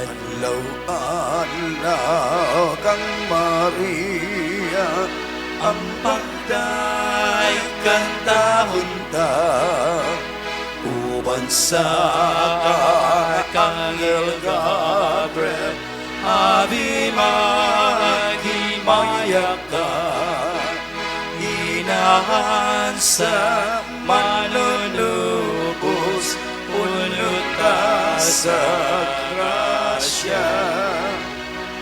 Adlaw-adlaw kang Maria, ang pagday kantahon ta, uban sa Arkanghel Gabriel, Ave maghimaya ka, inahan sa manunubos, punot ka sa grasya.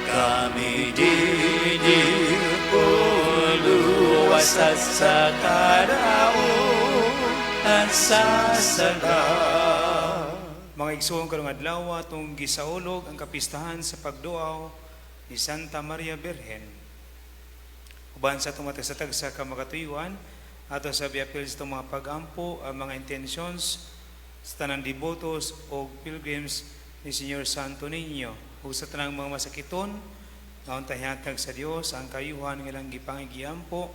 Kami dinipuluwasan sa kadaoan sa sala. Mga igsoon karong adlaw atong gisaulog ang kapistahan sa pagduaw ni Santa Maria Birhen. Uban sa tumatasatag sa kamakatuyuan, ato sa biapil sa mga pagampo ang mga intentions sa tanang devotos o pilgrims ni Senyor Santo Niño o sa tanang mga masakiton nga untahihatag sa Dios ang kayuhan nga ilang gipangigiampo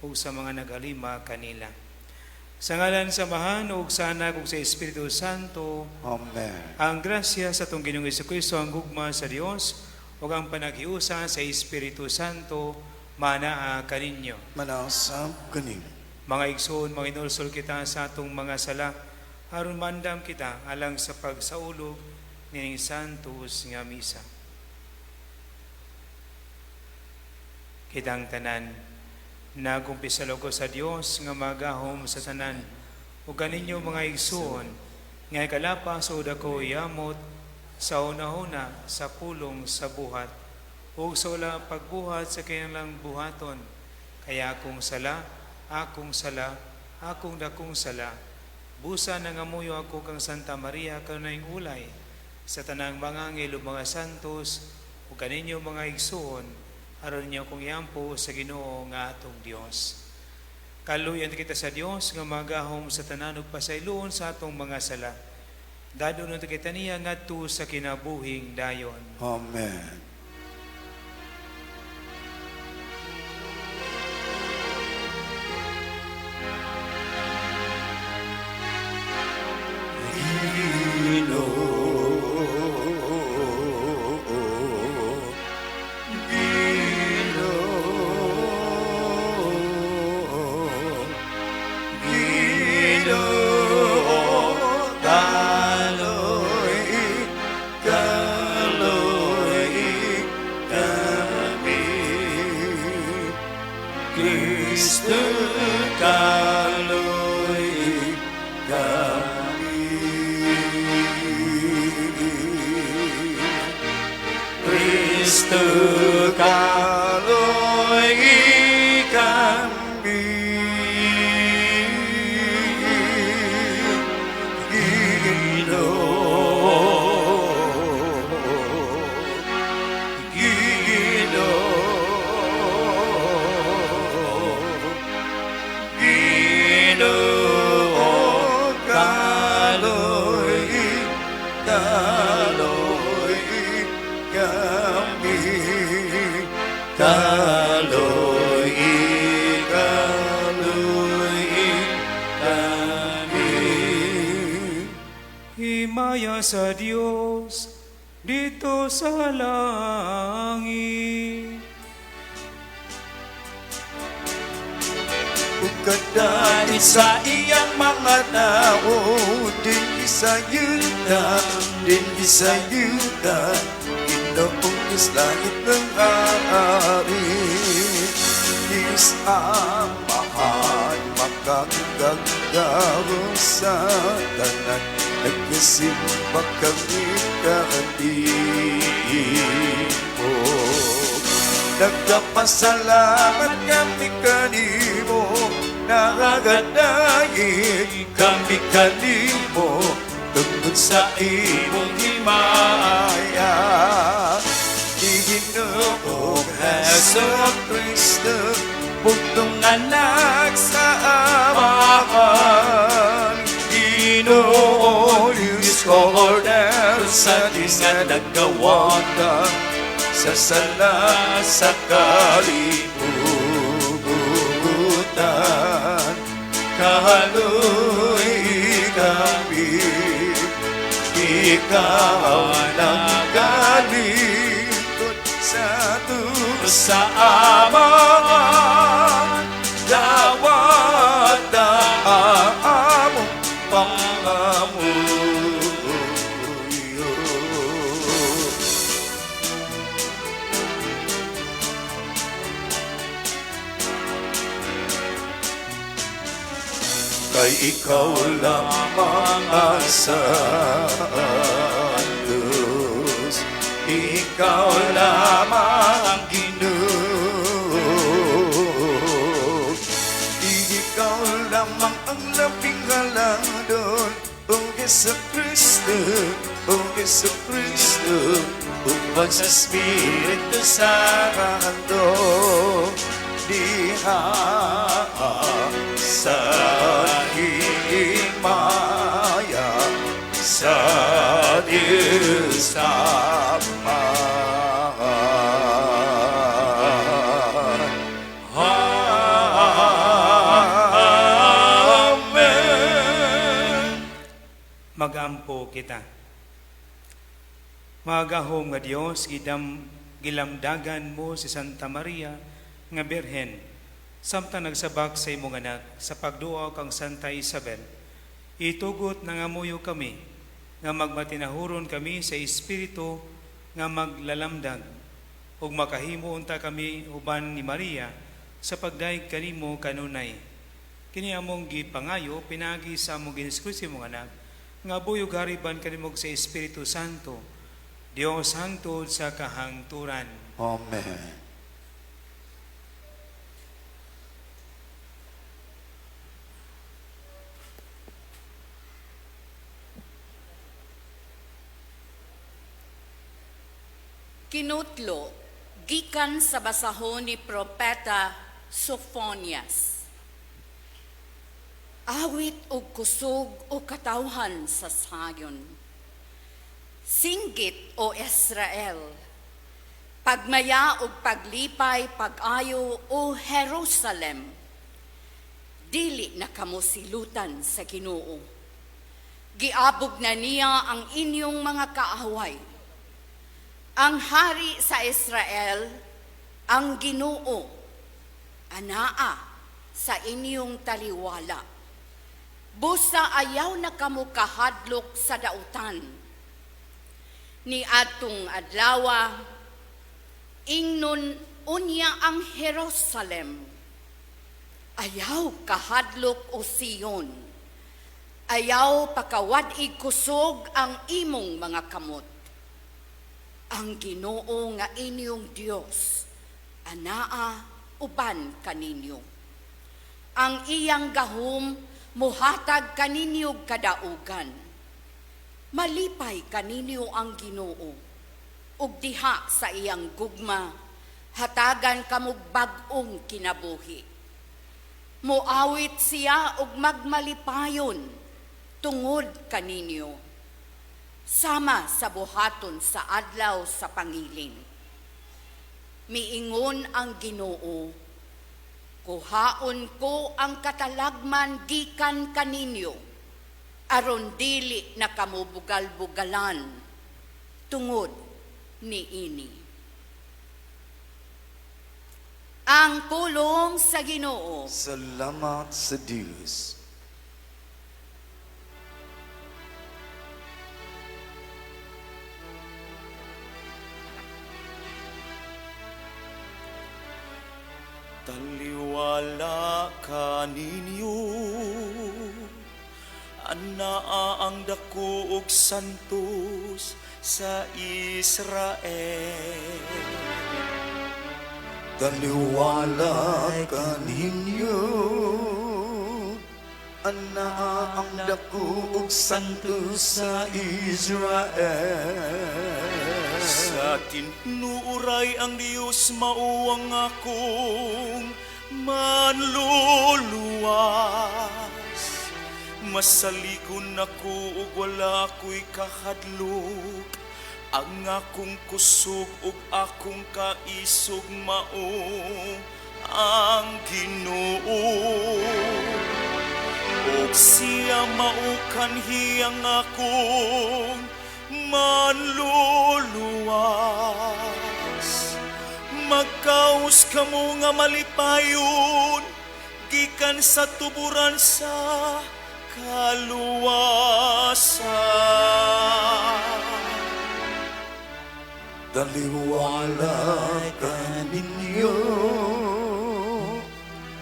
o sa mga nagalima kanila. Sa ngalan sa Amahan ug sa Anak ug sa Espiritu Santo. Amen. Ang grasya sa atong Ginoong Jesucristo, ang gugma sa Dios ug ang panaghiusa sa Espiritu Santo manaa kaninyo. Manasam kaning. Mga igsoon, mga inulsol kita sa atong mga sala, aron mandam kita alang sa pagsaulog nining Santos nga misa. Kitang tanan, nagumpisalo ko sa Dios nga magahom sa tanan, ug kaninyo mga igsoon, nga kalapas o dako yamot sa una-una sa pulong sa buhat, ug sa wala pagbuhat sa kanilang buhaton, kaya akong sala, akong dakong sala, busa nangamuyo ako kang Santa Maria kanunayng ulay, sa tanang mga angel ug mga santos, ug kaninyo mga igsoon, aron niyo kong yampo sa Ginoo nga atong Dios. Kaluyan kita sa Dios nga magahom sa tanan ug pasayloon sa atong mga sala. Dadon unta kita niya ngadto sa kinabuhing dayon. Amen. Kristo kaloy kami, Kristo kaloy kami, Himaya sa Dios dito sa langit. Ukadani sa iyang mga tao, din isayuda, Ginoong Diyos langit ng hari. Diyos ang mahal, makakagagaro sa tanan, nagkasimba kami kanimo. Nagkapasalamat kami kanimo, nakagadayin kami kanimo, tungkol sa imong himaya. Ginoong Jesucristo, bugtong anak sa Amahan. Ginoo Diyos Cordero sa Diyos nga nagkawagan sa sala sa kalibutan. Kahaloy kami, ikaw lang kalingkod sa sa Ama, dawat na among pangamuyo. Kay ikaw lamang ang Santos, ikaw lamang ang Ginoo, ikaw lamang ang labing halandon, O Jesucristo, O Jesucristo, upang sa Espiritu Santo, diha sa himaya sa Diyos Ama. Amen. Magampo kita. Magahom nga Dios, gilamdagan mo si Santa Maria nga Birhen, samtang nagsabak sa imong anak sa pagduo kang Santa Isabel. Itugot na ngamuyo kami, nga magmatinahuron kami sa Espiritu nga maglalamdag, ug makahimo unta kami uban ni Maria sa pagdaig kanimo kanunay. Kini among gipangayo pinagi sa among Jesucristo imong anak, nga buyog hariban kanimo sa Espiritu Santo, Dios hangtod sa kahangturan. Amen. Kinutlo, gikan sa basahon ni Propeta Sophonias. Awit o kusog o katawhan sa sayon. Singgit o Israel, pagmaya o paglipay pag-ayo o Jerusalem, dili na kamo silutan sa Ginoo. Giabog na niya ang inyong mga kaaway. Ang hari sa Israel, ang Ginoo, anaa sa inyong taliwala. Busa ayaw na kamo kahadlok sa dautan. Ni adtong adlawa, ingnon unya ang Jerusalem. Ayaw kahadlok o Sion. Ayaw pakawad-ig kusog ang imong mga kamot. Ang Ginoo nga inyong Dios, anaa uban kaninyo. Ang iyang gahom muhatag kaninyo kadaugan. Malipay kaninyo ang Ginoo, ug diha sa iyang gugma, hatagan kamog bag-ong kinabuhi. Muawit siya ug magmalipayon tungod kaninyo. Sama sa buhaton sa adlaw sa pangiling. Miingon ang Ginoo, kuhaon ko ang katalagman gikan kaninyo, aron dili na kamubugal-bugalan tungod niini. Ang pulong sa Ginoo. Salamat sa Diyos. Taliwala kaninyo, anaa ang dako ug santos sa Israel. Taliwala kaninyo, anaa ang dako ug santos sa Israel. Sa tinuuray ang Diyos mauwang akong manluluwas. Masaligon ako ug wala ko'y kahadlok. Ang akong kusog ug akong kaisog mao ang Ginoo. Ug siya mao kanhiyang akong manluluwas. Magkaus kamo nga malipayon, gikan sa tuburan sa kaluwasan. Daliwala ka ninyo,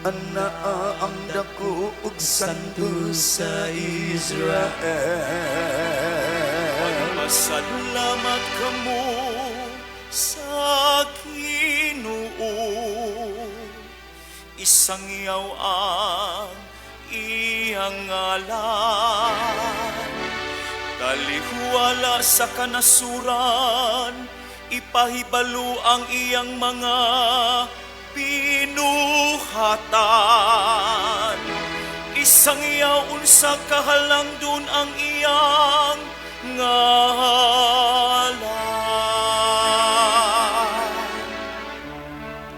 ana ang dako ug santo sa Israel. Masalamat kamo sa Ginoo, isangyaw ang iyang ngalan. Talihuala sa kanasuran, ipahibalo ang iyang mga pinuhatan. Isangyaw unsa kahalangdon ang iyang ngalan.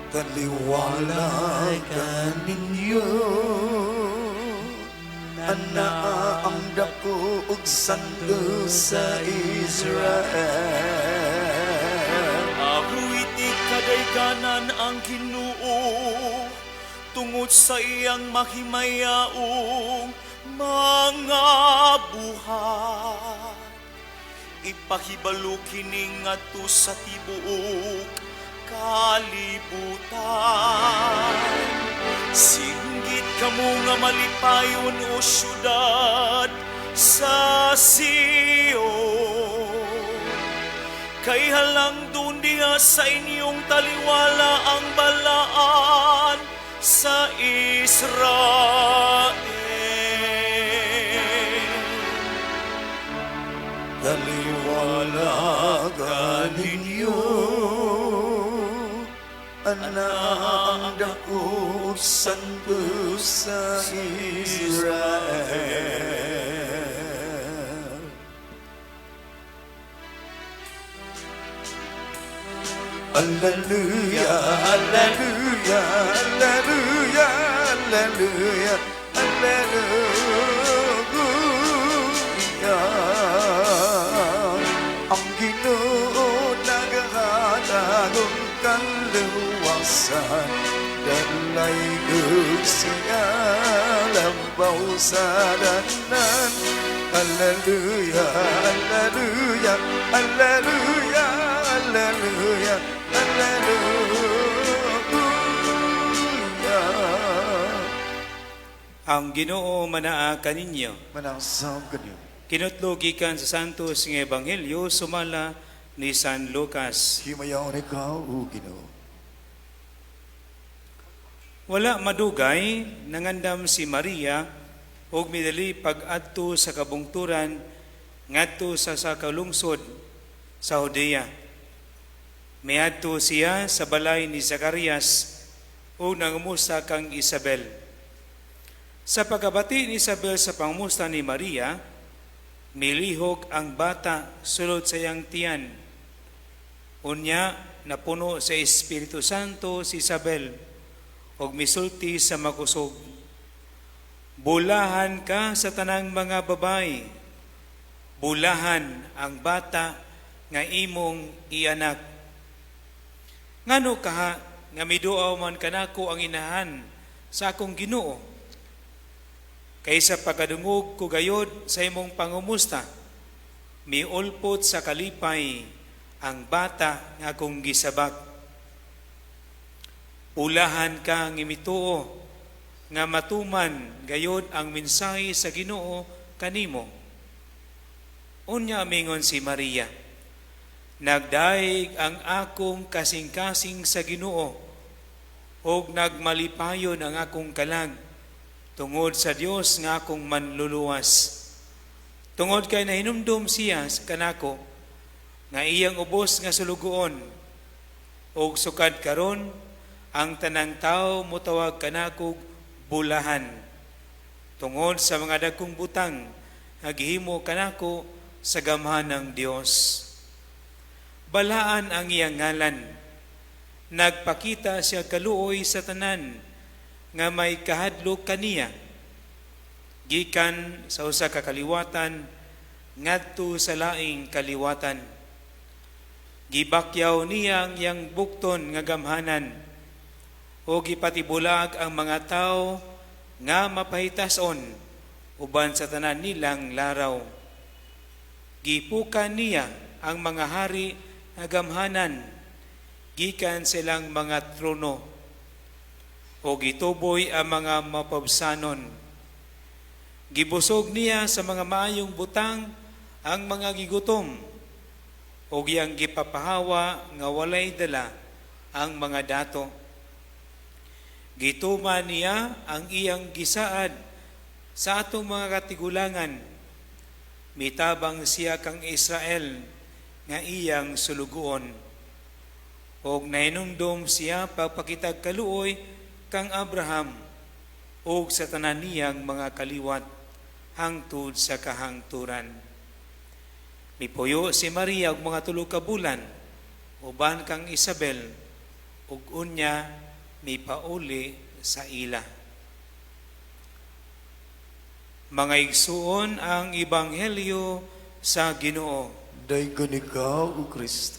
Taliwala ka ninyo, ana ang dako ug santo sa Israel. Ahuiti kadayganan ang Ginoo, tungod sa iyang mahimayaong mga buhat. Ipahibalo kini ngadto sa tibuok kalibutan. Singgit kamo nga malipayon o syudad sa Sion. Kay halangdon diha sa inyong taliwala ang balaan sa Israel. Taliwala ka ninyo, ana ang dako santo sa Israel. Alleluia, alleluia, alleluia, alleluia, alleluia. Ang Ginoo nagahatagong kaluwasan, dalay siya lambaw sa danan. Alleluia, alleluia, alleluia, alleluia, alleluia. Ang Ginoo manaa kaninyo. Manasam kanyo. Kinutlogikan sa Santos nga Ebanghelyo sumala ni San Lucas. Himayaw ni ka, o Ginoo. Wala madugay nangandam si Maria og midali pag-adto sa kabungturan ngadto sa kalungsod sa Judea. Miadto siya sa balay ni Zacarias o nangumusta kang Isabel. Sa pagkabati ni Isabel sa pangumusta ni Maria, milihok ang bata sulod sa iyang tiyan. Unya napuno sa Espiritu Santo si Isabel og misulti sa makusog. Bulahan ka sa tanang mga babae, bulahan ang bata nga imong ianak. Ngano kaha nga miduaw man kanako ang inahan sa akong Ginoo? Kaysa pagkadungog ko gayod sa imong pangumusta, miulpot sa kalipay ang bata nga akong gisabak. Ulahan ka ng imituo nga matuman gayod ang mensahe sa Ginoo kanimo. Unya mingon si Maria, nagdaig ang akong kasing-kasing sa Ginoo og nagmalipayon ang akong kalag tungod sa Dios nga akong manluluwas. Tungod kay nahinumdum siya kanako nga iyang ubos nga sulugoon og sukad karon ang tanang tao mutawag kanako bulahan tungod sa mga dagkong butang nga gihimo kanako sa gamhan ng Dios. Balaan ang iyang ngalan. Nagpakita siya kaluoy sa tanan nga may kahadlok kaniya. Gikan sa usa ka kaliwatan ngadto sa laing kaliwatan. Gibakyaw niyang yang bukton nga gamhanan, o gipatibulag ang mga tao nga mapahitason, uban sa tanan nilang laraw. Gipukan niya ang mga hari nga gamhanan, gikan silang mga trono, o gituboy ang mga mapabsanon. Gibusog niya sa mga maayong butang ang mga gigutom, o giyang gipapahawa nga walay dala ang mga dato. Gituman niya ang iyang gisaad sa atong mga katigulangan. Mitabang siya kang Israel nga iyang sulugoon. Og nahinumdom siya pagpakitag kaluoy kang Abraham og sa tanan niyang mga kaliwat hangtod sa kahangturan. Mipuyo si Maria og mga 3 ka bulan, uban kang Isabel, ug unya mipauli sa ila. Mga igsuon ang ebanghelyo sa Ginoo. Daygon ikaw, O Kristo.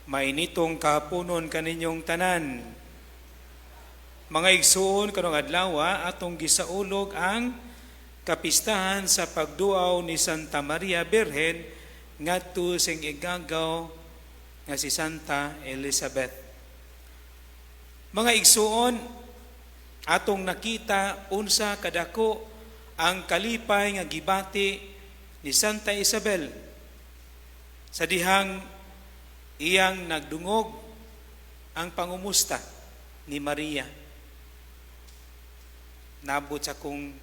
Mainitong kapunon kaninyong tanan. Mga igsuon kanong adlaw atong gisaulog ang kapistahan sa pagduaw ni Santa Maria Birhen ngadto sing igagaw nga si Santa Elizabeth. Mga igsuon, atong nakita unsa kadako ang kalipay nga gibati ni Santa Isabel sa dihang iyang nagdungog ang pangumusta ni Maria. Nabot sa kung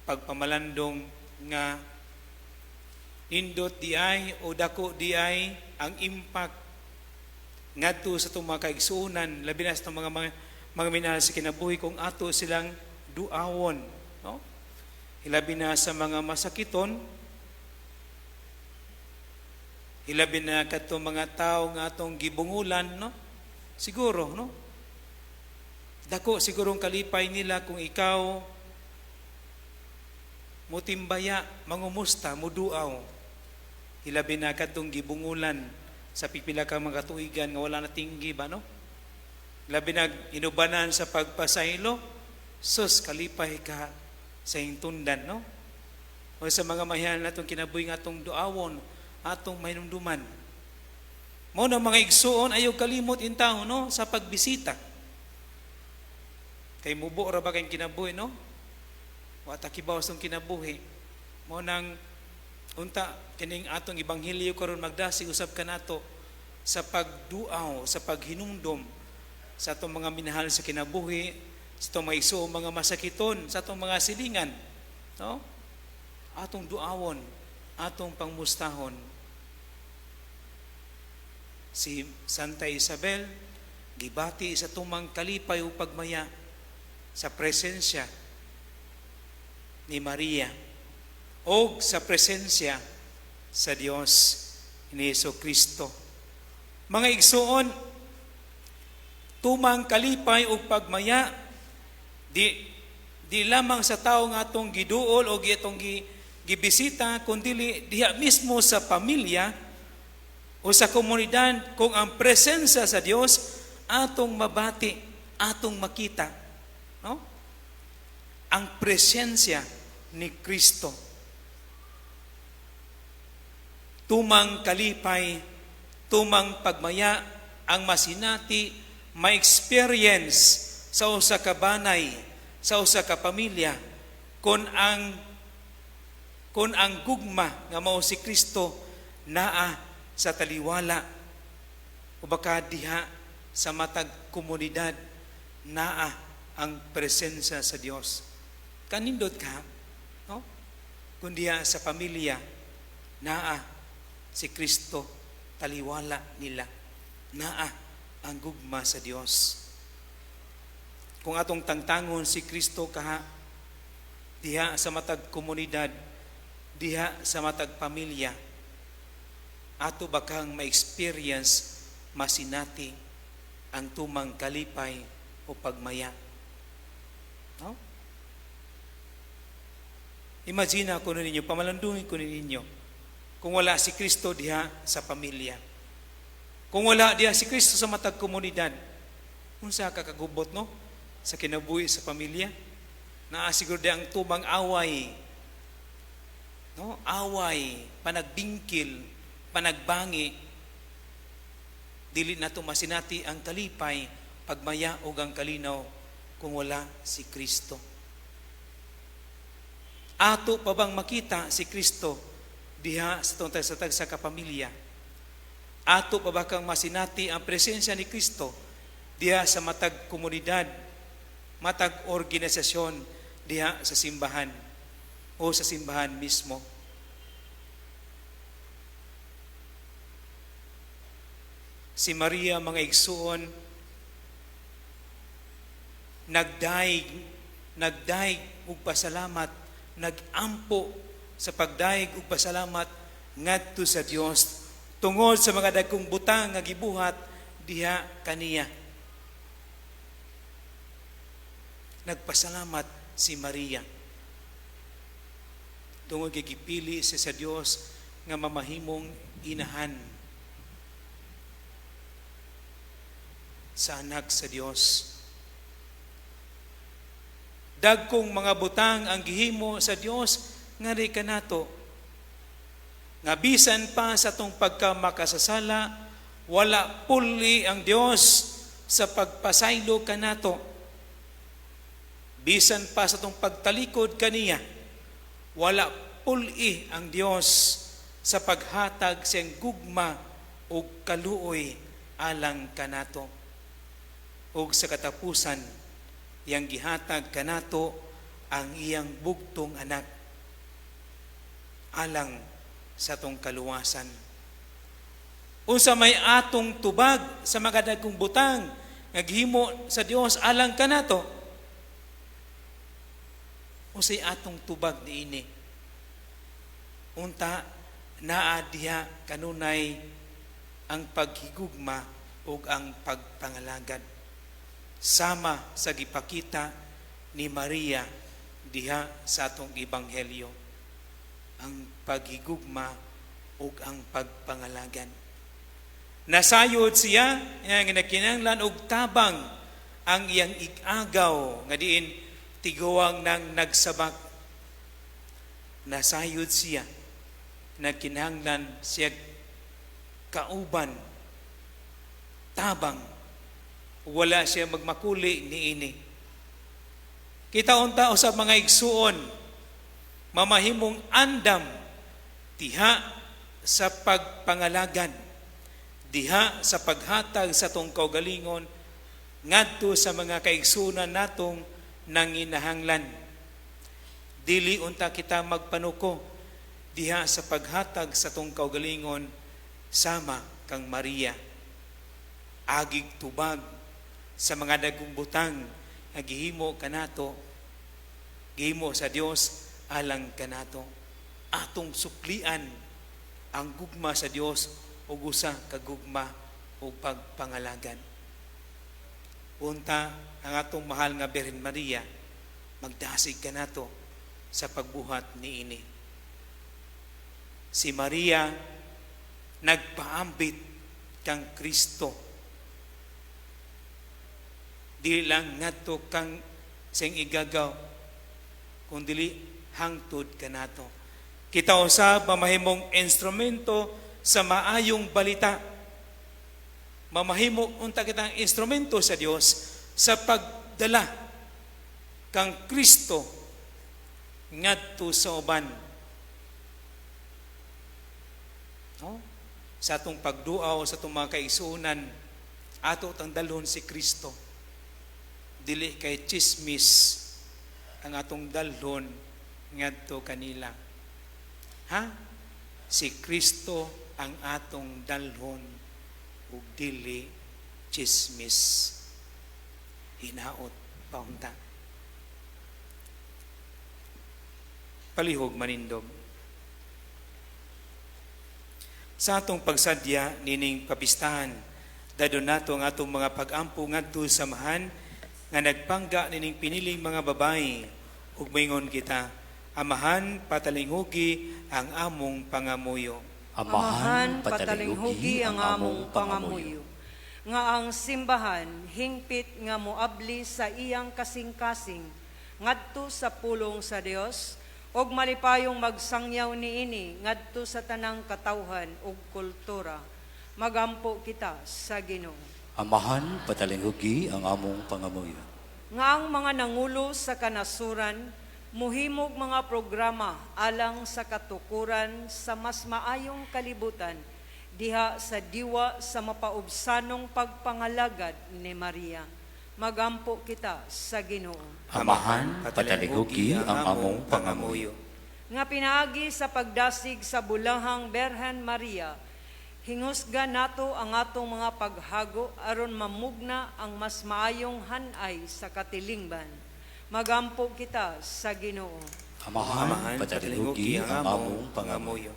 pagpamalandong nga nindot di ay o dako di ay ang impact ngadto sa itong mga kaigsuunan, labi na sa itong mga minahal sa kinabuhi kung ato silang duawon. No? Hilabi na sa mga masakiton, hilabi na kato mga tao nga atong gibungulan, no? Siguro, no? Dako sigurong kalipay nila kung ikaw mutimbaya, mangumusta, muduaw. Hilabi na katong gibungulan sa pipila ka mga katuigan nga wala na tinggi ba, no? Hilabi na inubanan sa pagpasaylo, sus, kalipay ka sa hintundan, no? O sa mga mahihan natong kinabuhi nga atong duawon, atong mahinumduman. Mo na mga igsuon, ayaw kalimot in tao, no? Sa pagbisita. Kay mubo ra ba kayong kinabuhi, no? Wata kibaw sa kinabuhi. Mo nang unta kining atong ebanghelyo karon magdasig usab kanato sa pagduaw, sa paghinumdom sa atong mga minahal sa kinabuhi, sa atong mga igsuon, mga masakiton, sa atong mga silingan, no? Atong duawon, atong pangmustahon. Si Santa Isabel gibati sa tumang kalipay o pagmaya sa presensya ni Maria o sa presensya sa Dios ni Jesucristo. Mga igsuon, tumang kalipay o pagmaya di lamang sa tao nga atong giduol o atong gibisita, kundi diha mismo sa pamilya o sa komunidad, kung ang presensya sa Dios atong mabati, atong makita, no? Ang presensya ni Kristo. Tumang kalipay, tumang pagmaya ang masinati, ma-experience sa usa ka banay, sa usa ka pamilya, kung ang gugma nga mao si Kristo naa sa taliwala o baka diha sa matag komunidad naa ang presensya sa Dios. Kanindot ka, no? Kundi sa pamilya, naa si Kristo, taliwala nila, naa ang gugma sa Dios. Kung atong tangtangon si Kristo kaha, diha sa matag komunidad, diha sa matag pamilya, ato bakang ma-experience, masinati ang tumang kalipay o pagmaya. No? Imagine ko ninyo, pamalandungin ko ninyo, kung wala si Kristo diha sa pamilya. Kung wala diha si Kristo sa matag komunidad, unsa ka kagubot no sa kinabuhi sa pamilya? Naa siguro di ang tumang away, no? Away, panagbingkil, panagbangi. Dili na masinati ang kalipay, pagmaya o ang kalinaw kung wala si Kristo. Ato pa bang makita si Kristo diha sa tagsa sa kapamilya? Ato pa ba kang masinati ang presensya ni Kristo diha sa matag komunidad, matag organisasyon diha sa simbahan o sa simbahan mismo? Si Maria, mga igsuon, nagdaig ug pasalamat, nagampo sa pagdaig ug pasalamat ngadto sa Dios tungod sa mga dagkong butang nga gibuhat diha kaniya. Nagpasalamat si Maria tungod kay gipili siya sa Dios nga mamahimong inahan sa anak sa Dios. Dagkong mga butang ang gihimo sa Dios ngari kanato, nga bisan pa sa tong pagkamakasasala, wala puli ang Dios sa pagpasaylo kanato. Bisan pa sa tong pagtalikod kaniya, wala puli ang Dios sa paghatag siyang gugma o kaluoy alang kanato. O sa katapusan, yang gihatag kanato ang iyang bugtong anak alang sa tong kaluwasan. Unsa may atong tubag sa mga dagkong butang nga gihimo sa Dios alang kanato? Unsay atong tubag niini? Unta naa diha kanunay ang paghigugma ug ang pagpangalagad. Sama sa gipakita ni Maria diha sa atong ebanghelyo, ang paghigugma ug ang pagpangalagan. Nasayod siya nga nakinahanglan og tabang ang iyang igagaw nga diin tiguang nang nagsabak. Nasayod siya nagkinahanglan siya kauban tabang, wala siya magmakuli niini. Kita unta usab mga igsuon, mamahimong andam diha sa pagpangalagan, diha sa paghatag sa tong kaugalingon ngadto sa mga kaigsunan natong nanginahanglan. Dili unta kita magpanuko diha sa paghatag sa tong kaugalingon sama kang Maria. Agig tubag sa mga dagkong butang nga gihimo kanato, gihimo sa Dios alang kanato. Atong suklian ang gugma sa Dios ug usa ka gugma o pagpangalagan. Unta ang atong mahal nga Birhen Maria, magdasig kanato sa pagbuhat niini. Si Maria nagpaambit kang Kristo. Dili lang ngadto kang sing igagaw, kundi hangtod kanato. Kita usab mamahimong instrumento sa maayong balita. Mamahimo unta kitang instrumento sa Dios sa pagdala kang Kristo ngadto sa uban. No? Sa atong pagduaw sa atong mga kaigsuonan, ato tang dalhon si Kristo. Dili kay chismis ang atong dalhon ngadto kanila. Ha? Si Kristo ang atong dalhon ug dili chismis. Hinaot paunta. Palihog manindog. Sa atong pagsadya nining kapistahan, dadon nato ang atong mga pag-ampo ngadto sa samahan nga nagpangga nining piniling mga babayi ug moingon kita, Amahan, patalinghugi ang among pangamuyo. Amahan, patalinghugi ang among pangamuyo. Nga ang simbahan, hingpit nga moabli sa iyang kasing-kasing, ngadto sa pulong sa Dios, og malipayong magsangyaw niini ngadto sa tanang katawhan ug kultura. Magampo kita sa Ginoo. Amahan, patalinghugi ang among pangamuyo. Nga ang mga nangulo sa kanasuran, muhimog mga programa alang sa katukuran sa mas maayong kalibutan, diha sa diwa sa mapaubsanong pagpangalagad ni Maria. Magampo kita sa Ginoo. Amahan, patalinghugi ang among pangamuyo. Nga pinaagi sa pagdasig sa bulahang Berhen Maria, hingusga nato ang atong mga paghago aron mamugna ang mas maayong hanay sa katilingban. Magampo kita sa Ginoo. Amahan, patalinghugi ang among pangamuyo.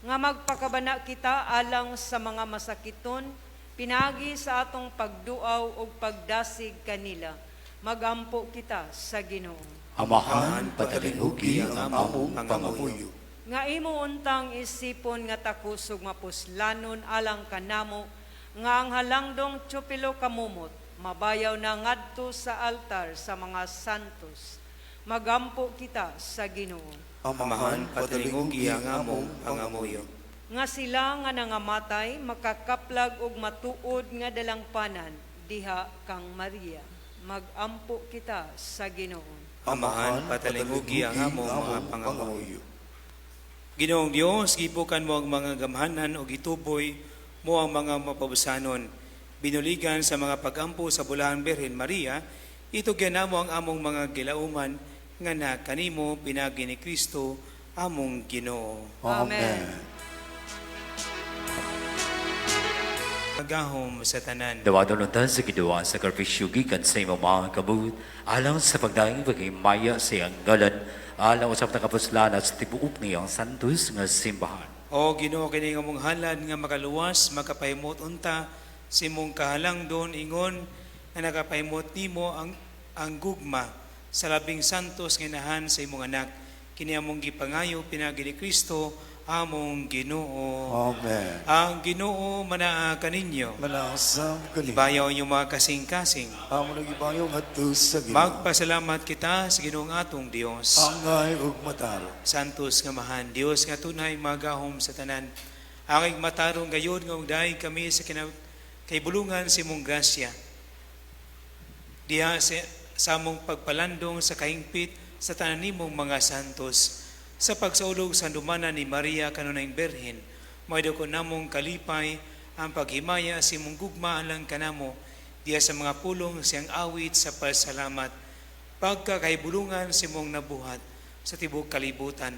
Nga magpakabana kita alang sa mga masakiton, pinagi sa atong pagduaw o pagdasig kanila. Magampo kita sa Ginoo. Amahan, patalinghugi ang among pangamuyo. Nga imo untang isipon nga takusog mapuslanon alang kanamo, nga ang halangdong tiyupilo kamumot, mabayaw na ngadto sa altar sa mga santos. Magampo kita sa Ginoo. Amahan, patalinghugi ang among pangamuyo. Nga sila nga nangamatay, makakaplag og matuod nga dalangpanan, diha kang Maria. Magampo kita sa Ginoo. Amahan, patalinghugi ang among mga pangamuyo. Ginoong Dios, gipukan mo ang mga gamhanan o gituboy mo ang mga mapabusanon. Binuligan sa mga pagampo sa Bulahang Berhen Maria, itugyan mo ang among mga gilauman nga na kanimo pinagi ni Kristo among Ginoo. Amen. Magahom sa tanan. Dawadoluntan sa giduwa sa karpisyo gikan sa imong mga kabut, alang sa pagdaing paghimaya sa iyang ngalan, alang usap na kapuslanan sa tibuok niyang santos nga simbahan. O Ginoo, kini nga mong halad nga makaluwas, makapahimot unta, si mong kahalang doon ingon na nakapahimot nimo ang gugma sa labing santos nga inahan sa imong anak. Kini among gipangayo pinagi ni Kristo among Ginoo. Amen. Ang Ginoo manaa kaninyo. Malasam kali. Ibayaw inyong mga kasing-kasing. Amo nagibayong adto sa Ginoo. Magpasalamat kita sa Ginoong atong Dios. Angay ug mataro. Santos nga mahan, Dios nga tunay magahom sa tanan. Angay matarong gayud nga ugday kami sa kaibulungan si mong grasya. Diha sa mong pagpalandong sa kahingpit sa tanan nimong mga santos. Sa pagsaulog sa dumana ni Maria kanunayng Berhen, maydo ko namong kalipay ang paghimaya si mong gugma alang kanamo diya sa mga pulong siyang awit sa pasalamat. Pagkakaibulungan si mong nabuhat sa tibok kalibutan.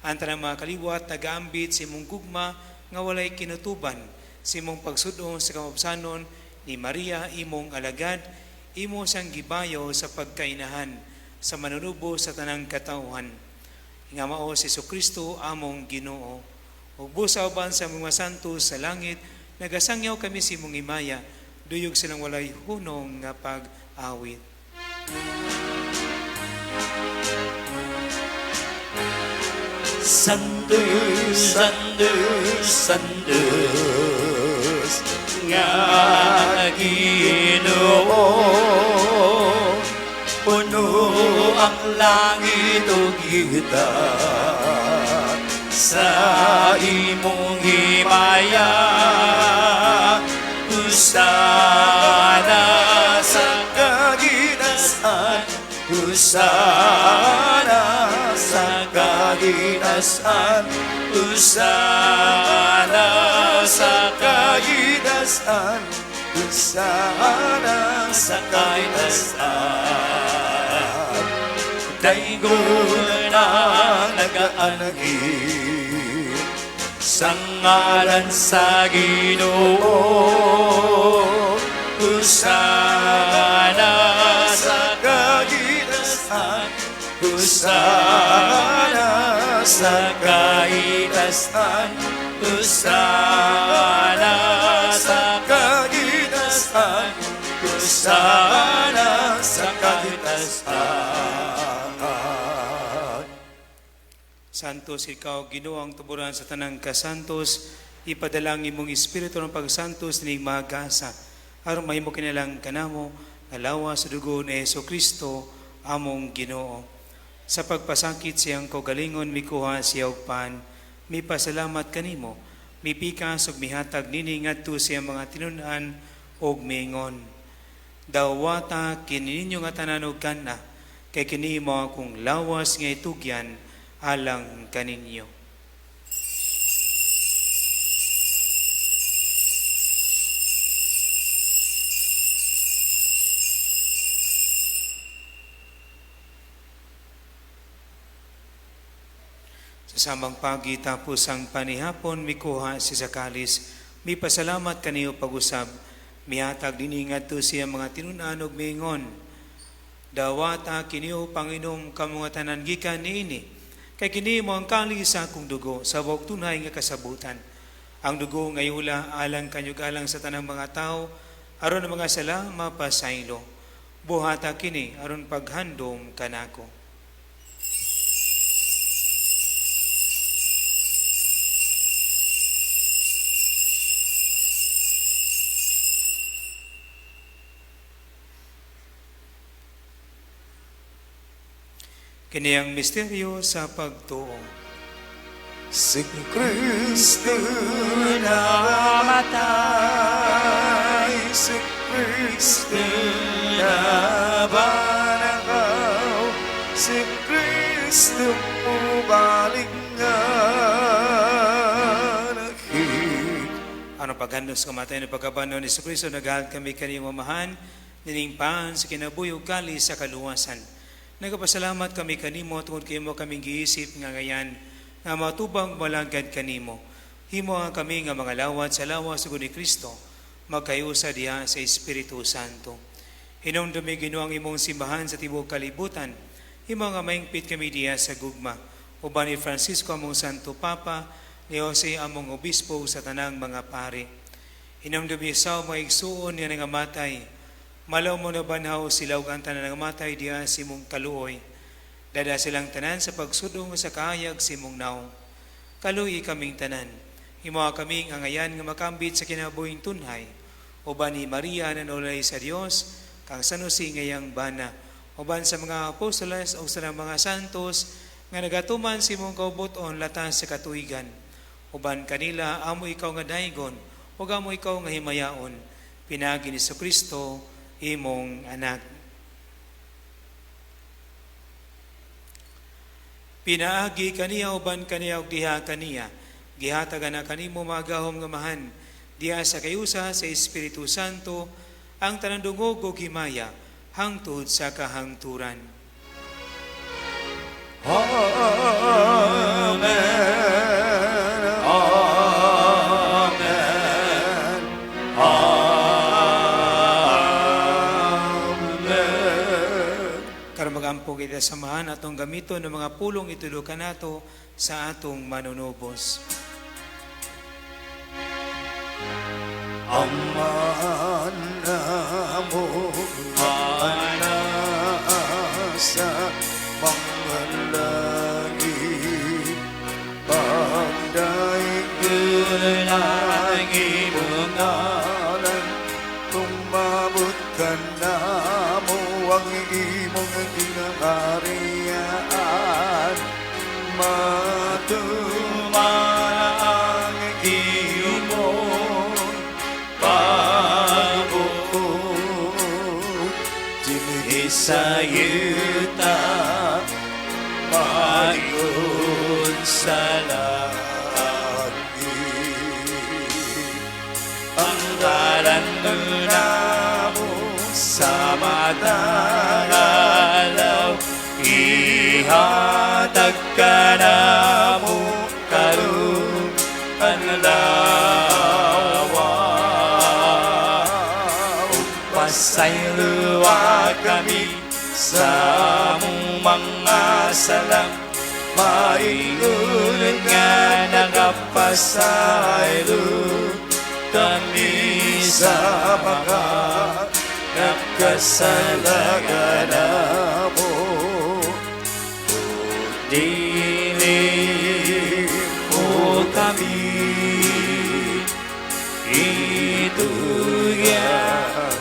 Anta ng mga kaliwat nagaambit si mong gugma nga walay kinutuban si mong pagsudong sa kamabsanon ni Maria imong alagad, imo siyang gibayo sa pagkainahan sa manunubo sa tanang katauhan. Nga mao si Kristo among Ginoo. Ug busa uban sa mga santos sa langit, nagasangyaw kami si mong imaya, duyog silang walay hunong nga pag-awit. Santos, santos, santos, nga Ginoo, puno ang langit ug gitan sa imong himaya. Husana sa kagitasan, Husana sa kagitasan, Husana sa kagitasan, Husana sa kagitasan. Daygon ang nagaanagin sa ngalan sa Ginoo. Husana sa kagitasan, Husana sa kagitasan, Husana sa kagitasan, Husana sa kagitasan. Santos, ikaw, Ginoo ang tuburan sa tanang kasantos, ipadalangin imong Espiritu ng pagsantos ni magasa. Aron mahimo kinalang kanamo, ngalawa sa dugo ni Hesus Kristo, among Ginoo. Sa pagpasakit siyang kaugalingon, mikuha siya og pan, mipasalamat kanimo, mipikas ug mihatag nini ngadto siya mga tinun-an og miingon. Dawata kini ninyo nga tanan og kana, kay kini mo akong lawas nga itugyan alang kaninyo. Sa samang pagi tapos ang panihapon, mikuha si Sakalis, mi pasalamat kaniyo pag-usab, mihatag dini ngadto siya mga tinunan og miingon. Dawata kiniyo Panginom ka mga tanan gikan niini, kay kini mo ang kalis sa akong dugo, sa buok tunay nga kasabutan. Ang dugo nga iula alang kanyug alang sa tanang mga tao, aron ang mga sala mapasaylo. Buhata kini aron paghandom kanako. Kini ang misteryo sa pagtuo. Si Kristo namatay, si Kristo nabanakaw, si Kristo mubalik nga nakit. Ano paghandos kamatay na pagkabanon ni Kristo, nagahal kami kaniyong mamahan, niningpahan sa kinabuyog kali sa kaluwasan. Nagapasalamat kami kanimo tungod kay mo kaming giisip nga ngayan nga matubang malagad kanimo. Himo nga kami nga mga lawat sa lawas sa ni Kristo, magkayusa diha sa Espiritu Santo. Hinumdumi Ginoo ang imong simbahan sa tibuok kalibutan. Himo nga maingpit kami diha sa gugma. Uban ni Francisco among Santo Papa, ni Jose among obispo sa tanang mga pari. Hinumdumi sa mga igsuon nga nangamatay. Malaw mo na banhaw sila ug ang tanan nga matay diha si mong kaluoy. Dada silang tanan sa pagsudong sa kaayag si mong naong. Kaluoy kaming tanan. Himuha kaming angayan nga makambit sa kinabuhing tunhay. Uban ni Maria na naulay sa Dios, kang sanusi ngayang bana. Uban sa mga apostoles o sa mga santos nga nagatuman si mong kaubuton latas sa katuigan. Uban kanila amo ikaw nga daygon, ug amo ikaw nga himayaon. Pinagi ni Kristo imong anak. Pinaagi kaniya uban kaniya ug diha kaniya. Gihatagan na kanimo magahom nga mahan. Diha sa kayusa sa Espiritu Santo ang tanan dungog ug himaya hangtod sa kahangturan. Amen. Amen. Amen. Karon magampo kita samahan atong gamiton ng mga pulong itulukan nato sa atong manunubos. Amahan mo sa mga langit, pagdaigul ang imong ngalan, kumabot ka na mo ang imong ginaharian, matumana ang imong pagbuot, sa yuta pag-iun sa langit. Ang ngalan na mo sa matang alaw, ihatag ka na mo karon ang lawa. Pasayluwa kami sa among mga salang, maingunan nga nagapasaylo kami sa mga nagkasalagan na mo. O dili ituyan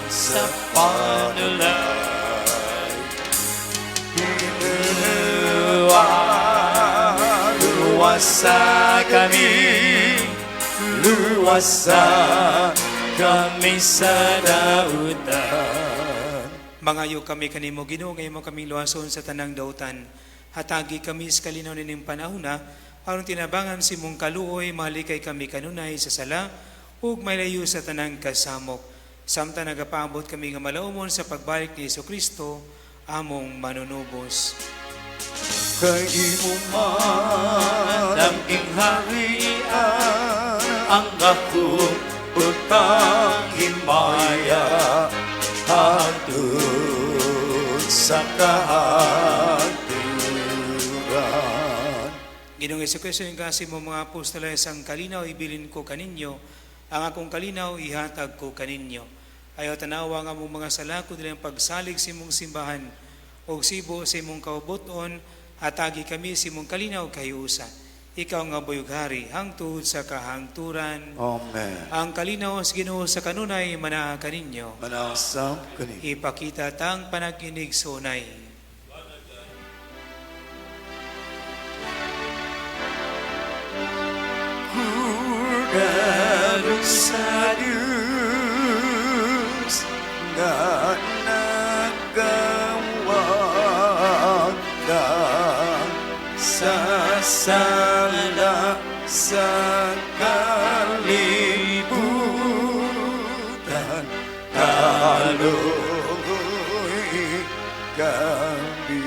sa panalay. Luwasa kami, luwasa kami sa dautan. Mangayo kami kanimo Ginoo, ngayon mo kaming luwason sa tanang dautan. Hatagi kami sa kalinaw nining panahona, aron tinabangan si mong kaluoy, malikay kami kanunay sa sala, ug malayo sa tanang kasamok. Samtang nagapaabot kami nga malaumon sa pagbalik ni Jesucristo, among manunubos. Kay imo man ang ingharian, ang akong utang himaya, hangtod sa kahaturan. Ginoong Jesucristo, yung kasi mo mga apostoles, ang kalinaw ibilin ko kaninyo, ang akong kalinaw ihatag ko kaninyo. Ayaw tanawa nga mong mga sala ko nilang pagsalig sa imong simbahan, o sibo sa imong kaubuton, hatagi kami sa imong kalinaw kayusa. Ikaw nga buyughari, hangtod sa kahangturan. Amen. Ang kalinaw sa Ginoo sa kanunay, manaa kaninyo. Manasam kani. Ipakita tang panaginig sunay. Kudalo sa Diyos nga nagawag ka sa sala sa kalibutan, kaloy kami.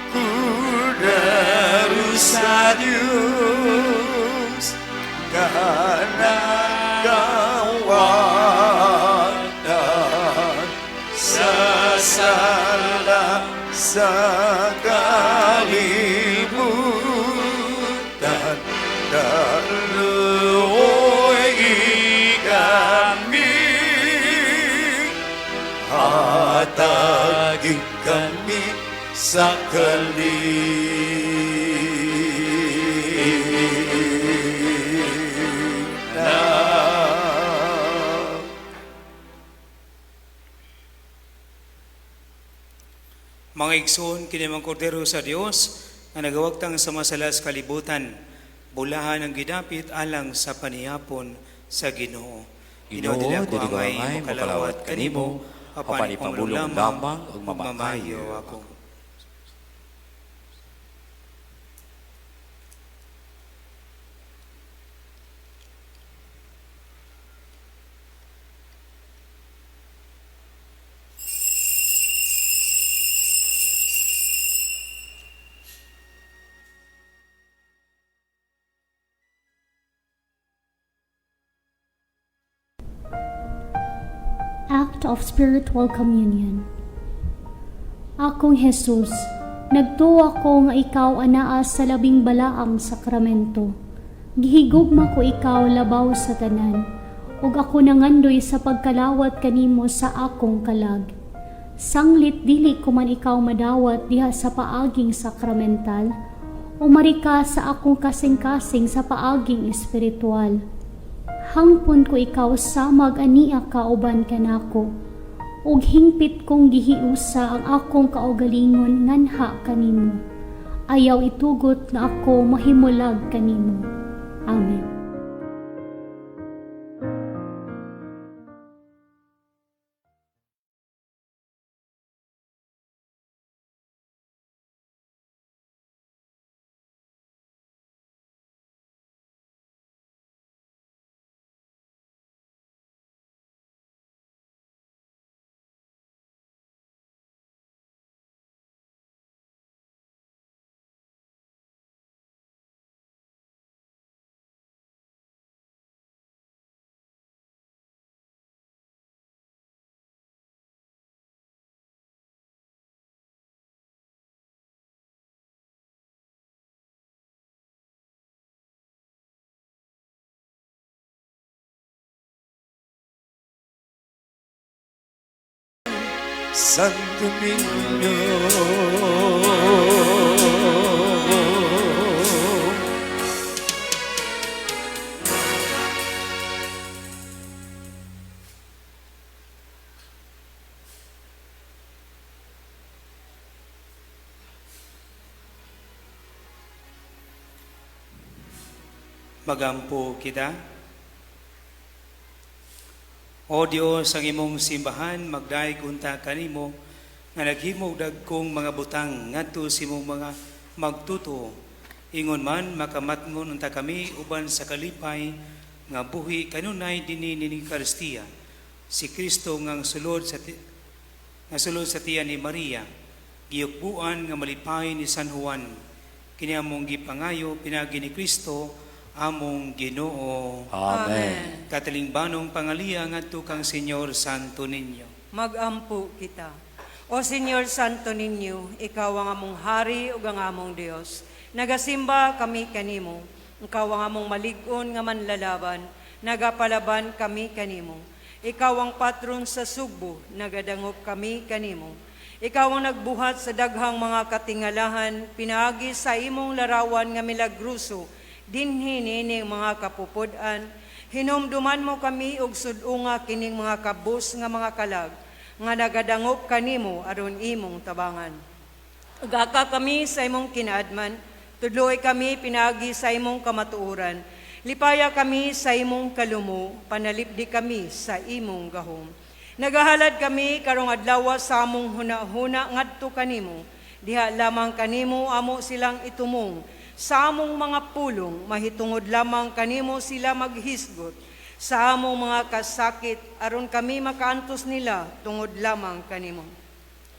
Kudaro sa Diyos nga nagawagan sa sala sa kalibutan, kaloy kami, hatagin kami sa kalinaw. Mga igsoon, kinimang kordero sa Dios, na nagawagtang sa masalas kalibutan, bulahan ang gidapit alang sa panihapon sa Ginoo. Ginoo, dili ko angay makalawat kanimo, apan ipambulong lamang ug mamaayo ako. Act of Spiritual Communion. Akong Jesus, nagtuo ako nga ikaw anaa sa labing balaang sakramento. Gihigugma ko ikaw labaw sa tanan, ug ako nangandoy sa pagkalawat kanimo sa akong kalag. Sanglit dili ko man ikaw madawat diha sa paaging sakramental, umarika sa akong kasing-kasing sa paaging espiritual. Hangpon ko ikaw samag ania kauban kanako, ug hingpit kong gihiusa ang akong kaugalingon nganha kanimo. Ayaw itugot na ako mahimulag kanimo. Amen. Santo Niño, Magampo kita. O Dios, ang imong simbahan, magdaig unta kanimo, nga naghimog dagkong mga butang, ngadto sa imong mga magtuto. Ingon man, makamatngon unta kami, uban sa kalipay, nga buhi kanunay dini ni Eucharistia. Si Kristo nga sulod sa tiyan ni Maria, giyukbuan nga malipay ni San Juan, kini among gipangayo, pinagi ni Kristo, among Ginoo. Amen. Katalingbanong pangaliya ngadto kang Senyor Santo Niño. Magampo kita. O Senyor Santo Niño, ikaw ang among hari ug ang among Dios. Nagasimba kami kanimo. Ikaw ang among malig-on nga manlalaban. Nagapalaban kami kanimo. Ikaw ang patron sa sugbo. Nagadangop kami kanimo. Ikaw ang nagbuhat sa daghang mga katingalahan. Pinaagi sa imong larawan nga milagruso. Dinhi nining mga kapupudan, hinumduman mo kami og sudunga kining mga kabus nga mga kalag, nga nagadangop kanimo aron imong tabangan. Ugaka kami sa imong kinaadman, tudloy kami pinagi sa imong kamatuoran, lipaya kami sa imong kalumo, panalipdi kami sa imong gahom. Nagahalad kami karong adlaw sa among hunahuna ngadto kanimo, diha lamang kanimo amo silang itumong, sa among mga pulong, mahitungod lamang kanimo sila maghisgot. Sa among mga kasakit, aron kami makaantos nila, tungod lamang kanimo.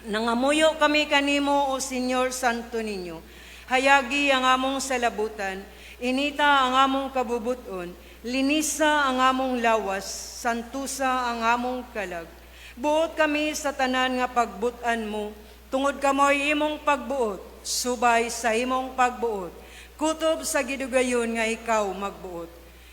Nangamuyo kami kanimo, O Senyor Santo Niño. Hayagi ang among salabutan, inita ang among kabubuton, linisa ang among lawas, santusa ang among kalag. Buot kami sa tanan nga pagbutan mo, tungod kamoy imong pagbuot, subay sa imong pagbuot, kutob sa gidugayon nga ikaw magbuot.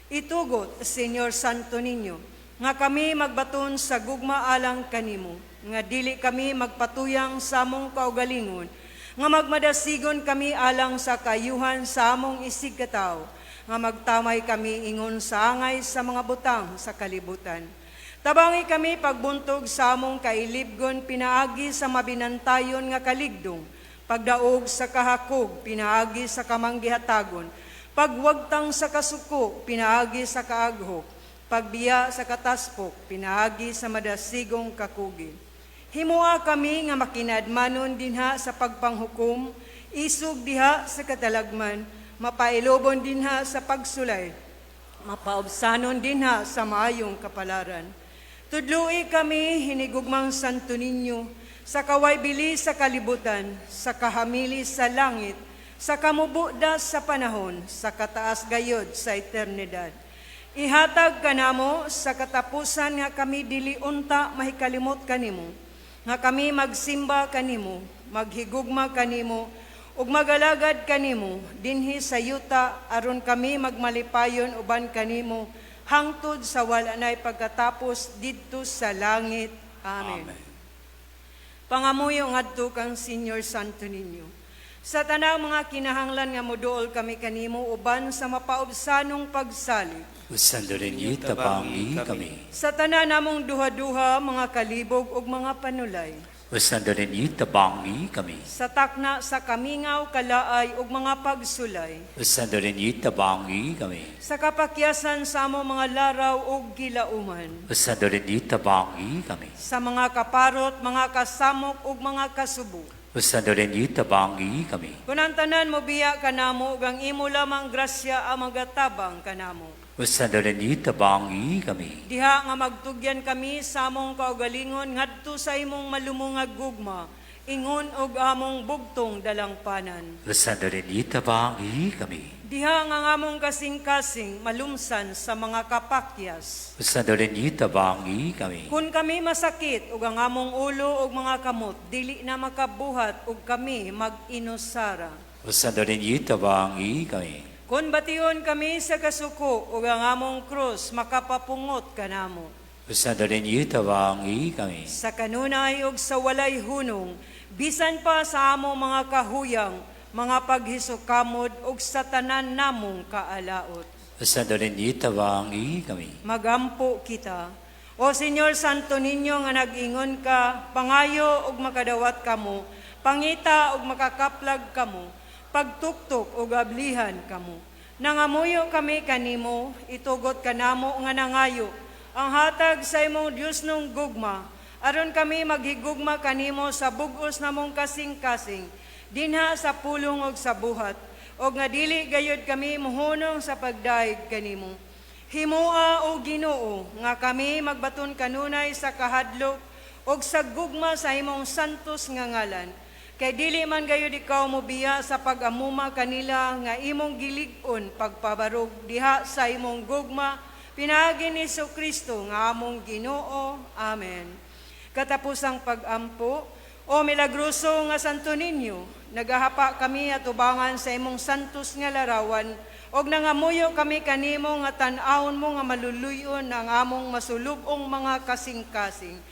Itugot, Senyor Santo Niño, nga kami magbaton sa gugma alang kanimo, nga dili kami magpatuyang sa among kaugalingon, nga magmadasigon kami alang sa kayuhan sa among isig kataw, nga magtamay kami ingon sa angay sa mga butang sa kalibutan. Tabangi kami pagbuntog sa among kailibgon pinaagi sa mabinantayon nga kaligdong, pagdaog sa kahakog, pinaagi sa kamanggihatagon, pagwagtang sa kasuko, pinaagi sa kaaghok, pagbiya sa kataspok, pinaagi sa madasigong kakugin. Himua kami nga makinadmanon dinha sa pagpanghukom, isog diha sa katalagman, mapailobon dinha sa pagsulay, mapaobsanon dinha sa maayong kapalaran. Tudloi kami, hinigugmang Santo Niño, sa kawaybili sa kalibutan, sa kahamili sa langit, sa kamubuda sa panahon, sa kataas gayod sa eternidad. Ihatag kanamo sa katapusan nga kami dili unta mahikalimot kanimo, nga kami magsimba kanimo, maghigugma kanimo, ug magalagad kanimo dinhi sa yuta aron kami magmalipayon uban kanimo hangtod sa wala nay pagkatapos didto sa langit. Amen. Pangamuyo ngadto kang Senyor Santo Niño. Sa tanang mga kinahanglan nga moduol kami kanimo uban sa mapaubsanong pagsalig. Usando rin yu tabangi kami. Sa tanan namong duha-duha mga kalibog ug mga panulay. Usando rin yu tabangi kami. Sa takna sa kamingaw, kalaay ug mga pagsulay. Usando rin yu tabangi kami. Sa kapakyasan sa among mga laraw ug gilauman. Usando rin yu tabangi kami. Sa mga kaparot, mga kasamok ug mga kasubo. Usando rin yu tabangi kami. Kunang tanan mo biya kanamo ug ang imo lamang grasya ang magatabang kanamo. Usando rin yu tabangi kami. Diha nga magtugyan kami sa among kaugalingon ngadto sa imong malumungag gugma, ingon og among bugtong dalangpanan. Usando rin yu tabangi kami. Diha nga among kasing-kasing malumsan sa mga kapakyas. Usando rin yu tabangi kami. Kung kami masakit ug ang among ulo ug mga kamot dili na makabuhat ug kami mag-inusara. Usando rin yu tabangi kami. Kung bation kami sa kasuko ug ang among krus makapapungot kanamo. Usando rin yu tabangi kami. Sa kanunay ug sa walay hunong, bisan pa sa among mga kahuyang, mga paghisokamod ug sa tanan namong kaalaot. Usando rin yu tabangi kami. Magampo kita. O Senyor Santo Niño nga nag-ingon ka, pangayo ug makadawat kamo, pangita ug makakaplag kamo, pagtuktok ug ablihan kamo. Nangamuyo kami kanimo, itugot kanamo nga nangayo, ang hatag sa imong Dios nung gugma, aron kami maghigugma kanimo sa bugos namong kasing-kasing, dinha sa pulong ug sa buhat, og nga dili gayud kami muhunong sa pagdaig kanimo. Himua o Ginoo nga kami magbaton kanunay sa kahadlok og sa gugma sa imong santos nga ngalan. Kay dili man gayud ikaw mobiya sa pag-amuma kanila nga imong gilig-on pagpabarog diha sa imong gugma, pinaagi ni Kristo nga among Ginoo. Amen. Katapusang pag-ampo, o milagroso nga Santo Niño, nagahapa kami at ubangan sa imong santos nga larawan, og nangamuyo kami kanimo nga tan-awon mo nga maluluyon ang among masulubong mga kasing-kasing.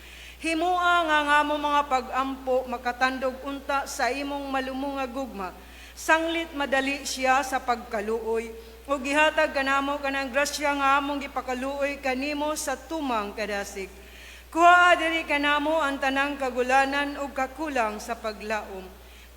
Himua nga among mga pag-ampo makatandog unta sa imong malumong nga gugma. Sanglit madali siya sa pagkaluoy, o gihatag kanamo kanang grasya nga among gipakaluoy kanimo sa tumang kadasig. Kuha diri kanamo ang tanang kagulanan o kakulang sa paglaom.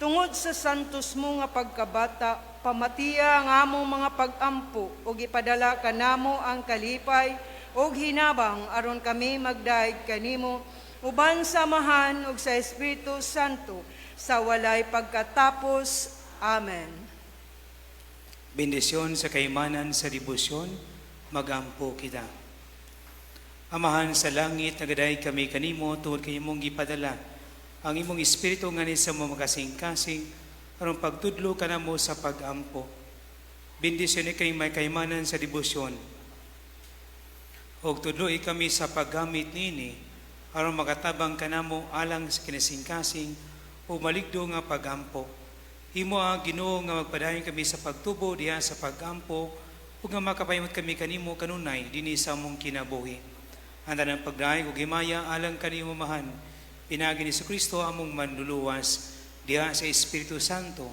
Tungod sa santos mo nga pagkabata, pamatiya ang among mga pag-ampo o gipadala kanamo ang kalipay o hinabang aron kami magdaig kanimo uban samahan ug sa Espiritu Santo sa walay pagkatapos. Amen. Bendisyon sa kaimanan sa debosyon, magampo kita. Amahan sa langit, nagaday kami kanimo, tuwad kayo mong gipadala. Ang imong Espiritu nga ni sa mga kasing-kasing, aron pagtudlo ka na mo sa pag-ampo. Bendisyon ni kay may kaimanan sa debosyon. Og tudloy kami sa paggamit nini, aron makatabang kanamo alang sa kinasing-kasing o maligdo nga pagampo. Himo ang Ginoo nga magpadayon kami sa pagtubo diha sa pagampo ug nga makapayamot kami kanimo kanunay dinhi sa among kinabuhi. Handa ng pagdayon ug himaya alang kanimo mahan. Pinagi ni Kristo among manluluwas diha sa Espiritu Santo.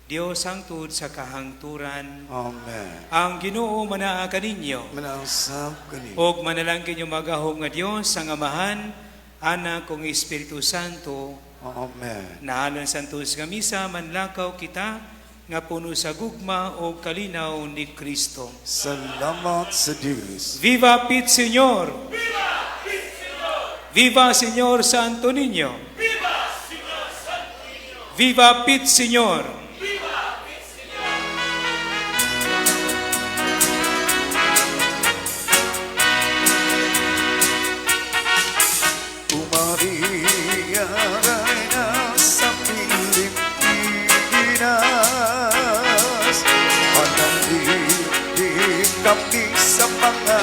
Dios ang tuod sa kahangturan. Amen. Ang Ginoo manaa kaninyo. Manausap kanino. Og manalang kinyo magahom nga Dios ang Amahan, Anak kong Espiritu Santo. Amen. Nahalon santos nga misa, manlakaw kita nga puno sa gugma o kalinaw ni Kristo. Salamat sa Diyos. Viva Pit Señor! Viva Pit Señor! Viva Señor Santo Niño! Viva Señor Santo Niño! Viva Pit Señor! Umariyaray na sa Pilipinas, panandinig kami sa mga